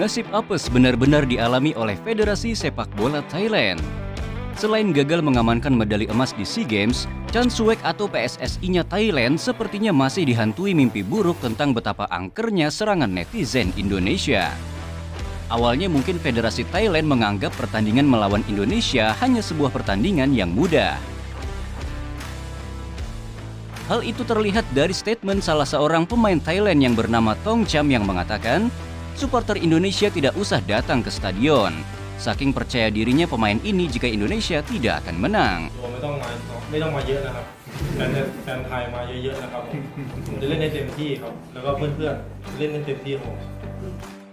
Nasib apes benar-benar dialami oleh Federasi Sepak Bola Thailand. Selain gagal mengamankan medali emas di SEA Games, Chan Suek atau PSSI-nya Thailand sepertinya masih dihantui mimpi buruk tentang betapa angkernya serangan netizen Indonesia. Awalnya mungkin Federasi Thailand menganggap pertandingan melawan Indonesia hanya sebuah pertandingan yang mudah. Hal itu terlihat dari statement salah seorang pemain Thailand yang bernama Thong Cham yang mengatakan, supporter Indonesia tidak usah datang ke stadion. Saking percaya dirinya pemain ini jika Indonesia tidak akan menang.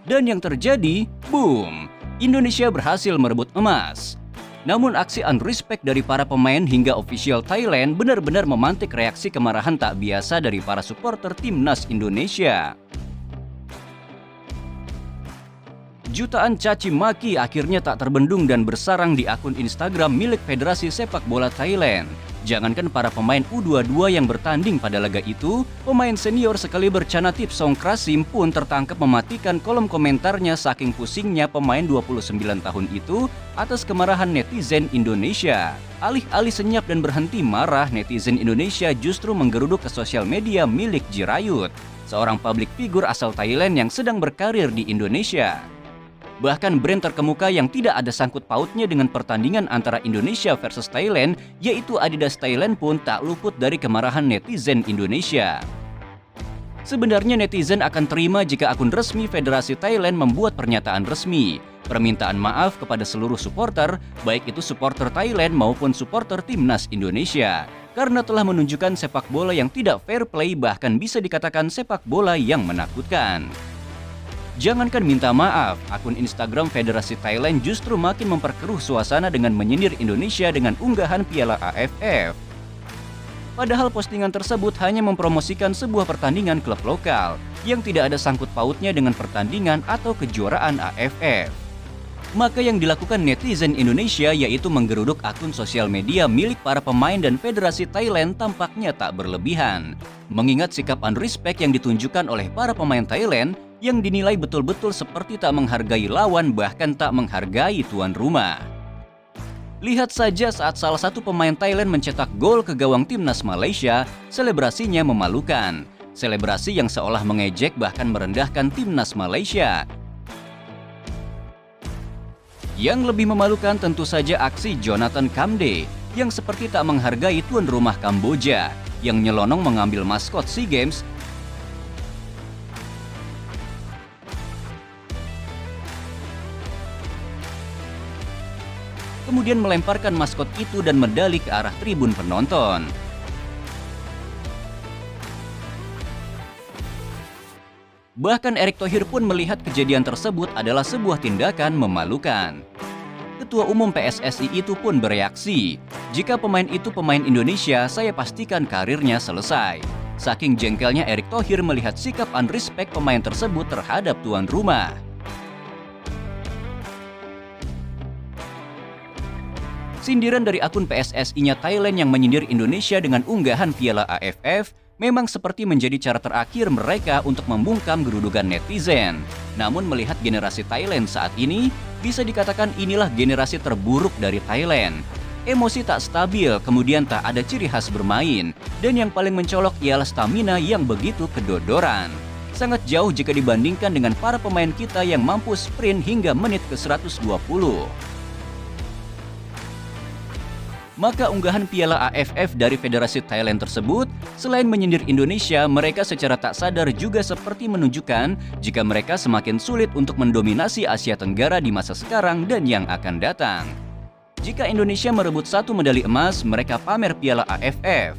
Dan yang terjadi, boom, Indonesia berhasil merebut emas. Namun aksi unrespect dari para pemain hingga official Thailand benar-benar memantik reaksi kemarahan tak biasa dari para supporter timnas Indonesia. Jutaan caci maki akhirnya tak terbendung dan bersarang di akun Instagram milik Federasi Sepak Bola Thailand. Jangankan para pemain U22 yang bertanding pada laga itu, pemain senior sekaliber Chanatip Songkrasim pun tertangkap mematikan kolom komentarnya saking pusingnya pemain 29 tahun itu atas kemarahan netizen Indonesia. Alih-alih senyap dan berhenti marah, netizen Indonesia justru menggeruduk ke sosial media milik Jirayut, seorang public figure asal Thailand yang sedang berkarir di Indonesia. Bahkan brand terkemuka yang tidak ada sangkut pautnya dengan pertandingan antara Indonesia versus Thailand, yaitu Adidas Thailand pun tak luput dari kemarahan netizen Indonesia. Sebenarnya netizen akan terima jika akun resmi Federasi Thailand membuat pernyataan resmi, permintaan maaf kepada seluruh supporter, baik itu supporter Thailand maupun supporter timnas Indonesia, karena telah menunjukkan sepak bola yang tidak fair play, bahkan bisa dikatakan sepak bola yang menakutkan. Jangankan minta maaf, akun Instagram Federasi Thailand justru makin memperkeruh suasana dengan menyindir Indonesia dengan unggahan Piala AFF. Padahal postingan tersebut hanya mempromosikan sebuah pertandingan klub lokal yang tidak ada sangkut pautnya dengan pertandingan atau kejuaraan AFF. Maka yang dilakukan netizen Indonesia yaitu menggeruduk akun sosial media milik para pemain dan Federasi Thailand tampaknya tak berlebihan. Mengingat sikap unrespect yang ditunjukkan oleh para pemain Thailand yang dinilai betul-betul seperti tak menghargai lawan, bahkan tak menghargai tuan rumah. Lihat saja saat salah satu pemain Thailand mencetak gol ke gawang timnas Malaysia, selebrasinya memalukan. Selebrasi yang seolah mengejek bahkan merendahkan timnas Malaysia. Yang lebih memalukan tentu saja aksi Jonathan Kamde yang seperti tak menghargai tuan rumah Kamboja yang nyelonong mengambil maskot SEA Games kemudian melemparkan maskot itu dan medali ke arah tribun penonton. Bahkan Erick Thohir pun melihat kejadian tersebut adalah sebuah tindakan memalukan. Ketua Umum PSSI itu pun bereaksi, jika pemain itu pemain Indonesia, saya pastikan karirnya selesai. Saking jengkelnya Erick Thohir melihat sikap unrespect pemain tersebut terhadap tuan rumah. Sindiran dari akun PSSI-nya Thailand yang menyindir Indonesia dengan unggahan Piala AFF memang seperti menjadi cara terakhir mereka untuk membungkam gerudukan netizen. Namun melihat generasi Thailand saat ini, bisa dikatakan inilah generasi terburuk dari Thailand. Emosi tak stabil, kemudian tak ada ciri khas bermain, dan yang paling mencolok ialah stamina yang begitu kedodoran. Sangat jauh jika dibandingkan dengan para pemain kita yang mampu sprint hingga menit ke 120. Maka unggahan Piala AFF dari Federasi Thailand tersebut, selain menyindir Indonesia, mereka secara tak sadar juga seperti menunjukkan jika mereka semakin sulit untuk mendominasi Asia Tenggara di masa sekarang dan yang akan datang. Jika Indonesia merebut 1 medali emas, mereka pamer Piala AFF.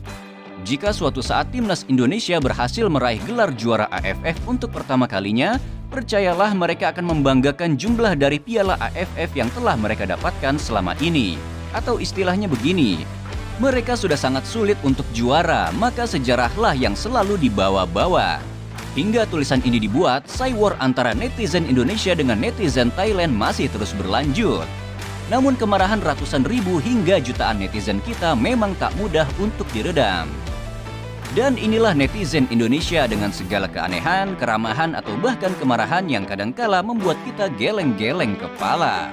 Jika suatu saat timnas Indonesia berhasil meraih gelar juara AFF untuk pertama kalinya, percayalah mereka akan membanggakan jumlah dari Piala AFF yang telah mereka dapatkan selama ini. Atau istilahnya begini, mereka sudah sangat sulit untuk juara, maka sejarahlah yang selalu dibawa-bawa. Hingga tulisan ini dibuat, cyber war antara netizen Indonesia dengan netizen Thailand masih terus berlanjut. Namun kemarahan ratusan ribu hingga jutaan netizen kita memang tak mudah untuk diredam. Dan inilah netizen Indonesia dengan segala keanehan, keramahan, atau bahkan kemarahan yang kadangkala membuat kita geleng-geleng kepala.